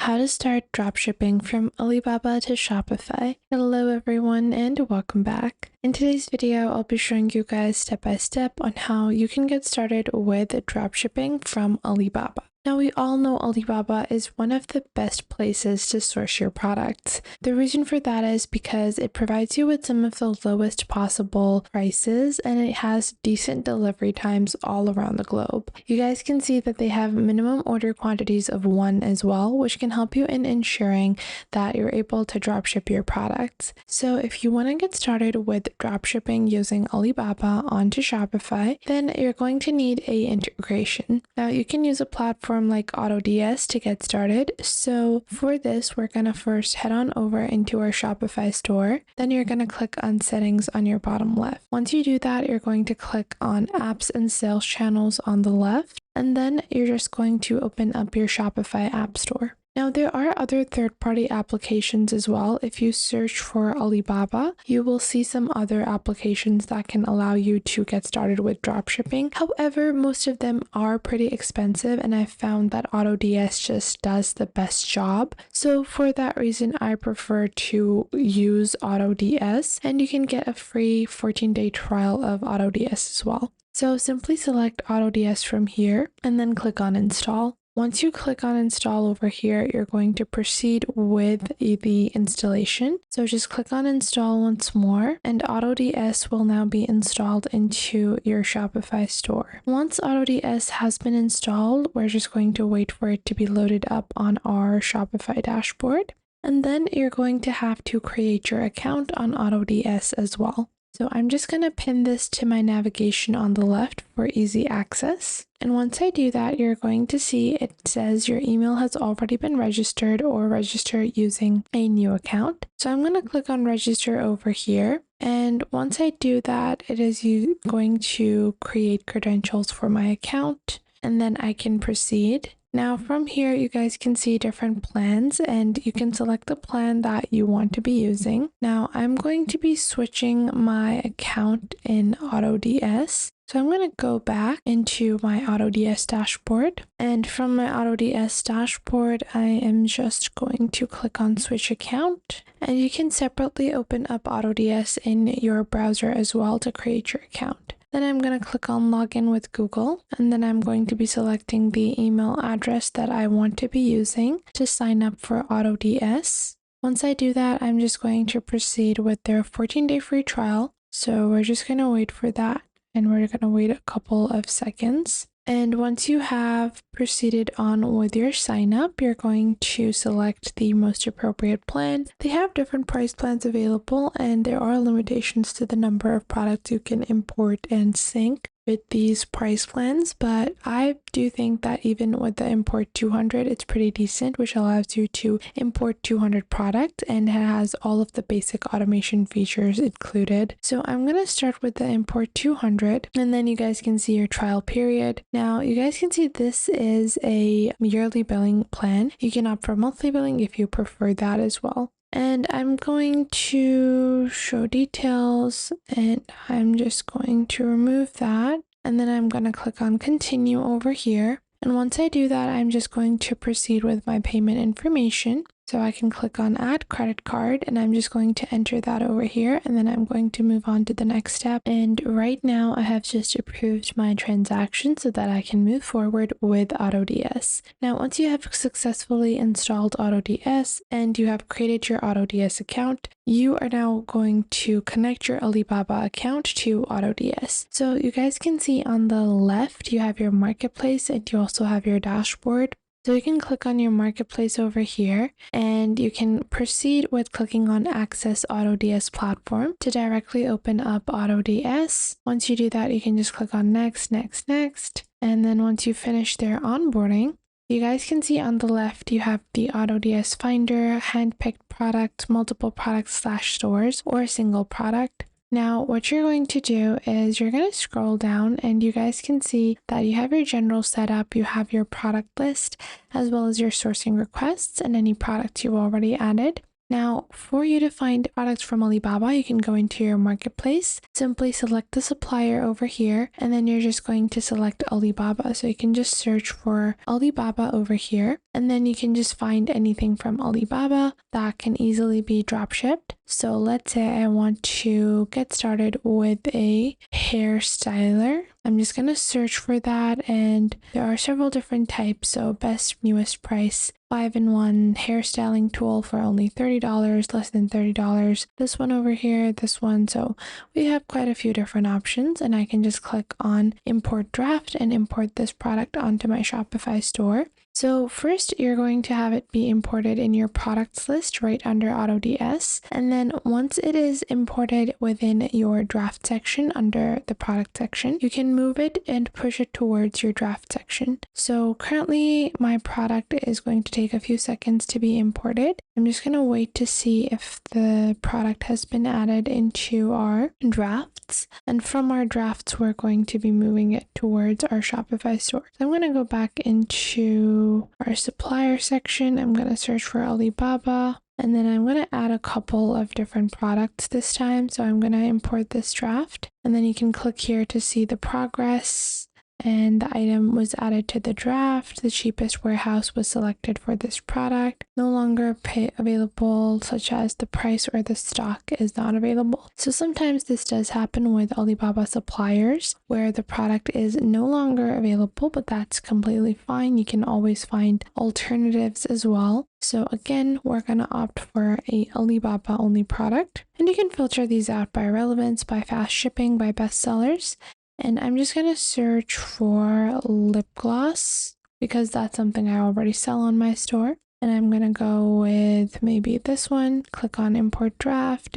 How to start dropshipping from Alibaba to Shopify. Hello everyone and welcome back. In today's video, I'll be showing you guys step by step on how you can get started with dropshipping from Alibaba. Now, we all know Alibaba is one of the best places to source your products. The reason for that is because it provides you with some of the lowest possible prices and it has decent delivery times all around the globe. You guys can see that they have minimum order quantities of 1 as well, which can help you in ensuring that you're able to dropship your products. So if you want to get started with dropshipping using Alibaba onto Shopify, then you're going to need an integration. Now, you can use a platform like AutoDS to get started. So for this, we're going to first head on over into our Shopify store. Then you're going to click on settings on your bottom left. Once you do that, you're going to click on apps and sales channels on the left. And then you're just going to open up your Shopify app store. Now, there are other third-party applications as well. If you search for Alibaba, you will see some other applications that can allow you to get started with dropshipping. However, most of them are pretty expensive, and I found that AutoDS just does the best job. So for that reason, I prefer to use AutoDS, and you can get a free 14-day trial of AutoDS as well. So simply select AutoDS from here, and then click on Install. Once you click on install over here, you're going to proceed with the installation. So just click on install once more and AutoDS will now be installed into your Shopify store. Once AutoDS has been installed, we're just going to wait for it to be loaded up on our Shopify dashboard. And then you're going to have to create your account on AutoDS as well. So I'm just going to pin this to my navigation on the left for easy access. And once I do that, you're going to see it says your email has already been registered or register using a new account. So I'm going to click on register over here. And once I do that, it is going to create credentials for my account and then I can proceed. Now from here, you guys can see different plans and you can select the plan that you want to be using. Now I'm going to be switching my account in AutoDS. So I'm going to go back into my AutoDS dashboard, and from my AutoDS dashboard, I am just going to click on switch account, and you can separately open up AutoDS in your browser as well to create your account. Then I'm going to click on login with Google, and then I'm going to be selecting the email address that I want to be using to sign up for AutoDS. Once I do that, I'm just going to proceed with their 14-day free trial. So we're just going to wait for that. And we're going to wait a couple of seconds. And once you have proceeded on with your sign up, you're going to select the most appropriate plan. They have different price plans available and there are limitations to the number of products you can import and sync with these price plans, but I do think that even with the import 200, it's pretty decent, which allows you to import 200 products and it has all of the basic automation features included. So I'm going to start with the import 200 and then you guys can see your trial period. Now you guys can see this is a yearly billing plan. You can opt for monthly billing if you prefer that as well. And I'm going to show details and I'm just going to remove that. And then I'm going to click on continue over here. And once I do that, I'm just going to proceed with my payment information. So I can click on add credit card and I'm just going to enter that over here and then I'm going to move on to the next step. And right now I have just approved my transaction so that I can move forward with AutoDS. Now, once you have successfully installed AutoDS and you have created your AutoDS account, you are now going to connect your Alibaba account to AutoDS. So you guys can see on the left, you have your marketplace and you also have your dashboard. So you can click on your marketplace over here and you can proceed with clicking on Access AutoDS platform to directly open up AutoDS. Once you do that, you can just click on next, next, next. And then once you finish their onboarding, you guys can see on the left, you have the AutoDS Finder, handpicked product, multiple products / stores, or a single product. Now, what you're going to do is you're going to scroll down and you guys can see that you have your general setup, you have your product list, as well as your sourcing requests and any products you've already added. Now, for you to find products from Alibaba, you can go into your marketplace, simply select the supplier over here, and then you're just going to select Alibaba. So you can just search for Alibaba over here, and then you can just find anything from Alibaba that can easily be dropshipped. So let's say I want to get started with a hair styler. I'm just going to search for that, and there are several different types. So best, newest price, 5-in-1 hairstyling tool for only $30, less than $30. This one over here, this one. So we have quite a few different options, and I can just click on import draft and import this product onto my Shopify store. So first, you're going to have it be imported in your products list right under AutoDS. And then once it is imported within your draft section under the product section, you can move it and push it towards your draft section. So currently my product is going to take a few seconds to be imported. I'm just going to wait to see if the product has been added into our drafts. And from our drafts, we're going to be moving it towards our Shopify store. So I'm going to go back into our supplier section. I'm going to search for Alibaba, and then I'm going to add a couple of different products this time. So I'm going to import this draft, and then you can click here to see the progress. And the item was added to the draft. The cheapest warehouse was selected for this product. No longer available, such as the price or the stock is not available. So sometimes this does happen with Alibaba suppliers where the product is no longer available, but that's completely fine. You can always find alternatives as well. So again, we're going to opt for a Alibaba only product. And you can filter these out by relevance, by fast shipping, by bestsellers. And I'm just going to search for lip gloss because that's something I already sell on my store. And I'm going to go with maybe this one, click on import draft.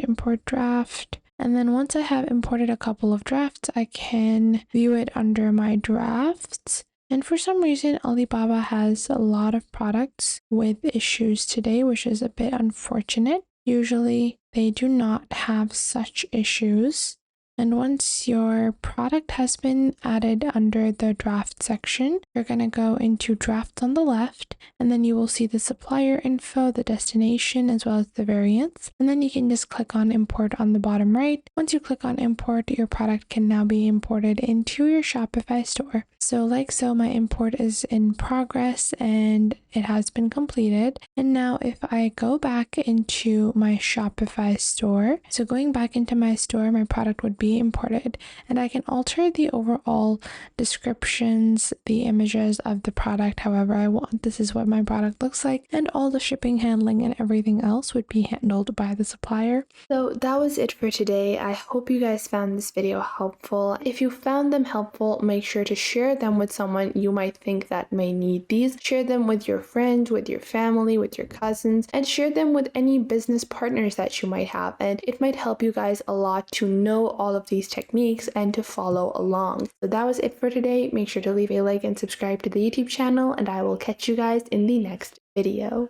And then once I have imported a couple of drafts, I can view it under my drafts. And for some reason, Alibaba has a lot of products with issues today, which is a bit unfortunate. Usually they do not have such issues. And once your product has been added under the draft section, you're going to go into drafts on the left, and then you will see the supplier info, the destination, as well as the variants. And then you can just click on import on the bottom right. Once you click on import, your product can now be imported into your Shopify store. So like so, my import is in progress and it has been completed. And now if I go back into my Shopify store, so going back into my store, my product would be imported, and I can alter the overall descriptions, the images of the product however I want. This is what my product looks like, and all the shipping, handling, and everything else would be handled by the supplier. So that was it for today. I hope you guys found this video helpful. If you found them helpful, make sure to share them with someone you might think that may need these. Share them with your friends, with your family, with your cousins, and share them with any business partners that you might have, and it might help you guys a lot to know all of these techniques and to follow along. So that was it for today. Make sure to leave a like and subscribe to the YouTube channel, and I will catch you guys in the next video.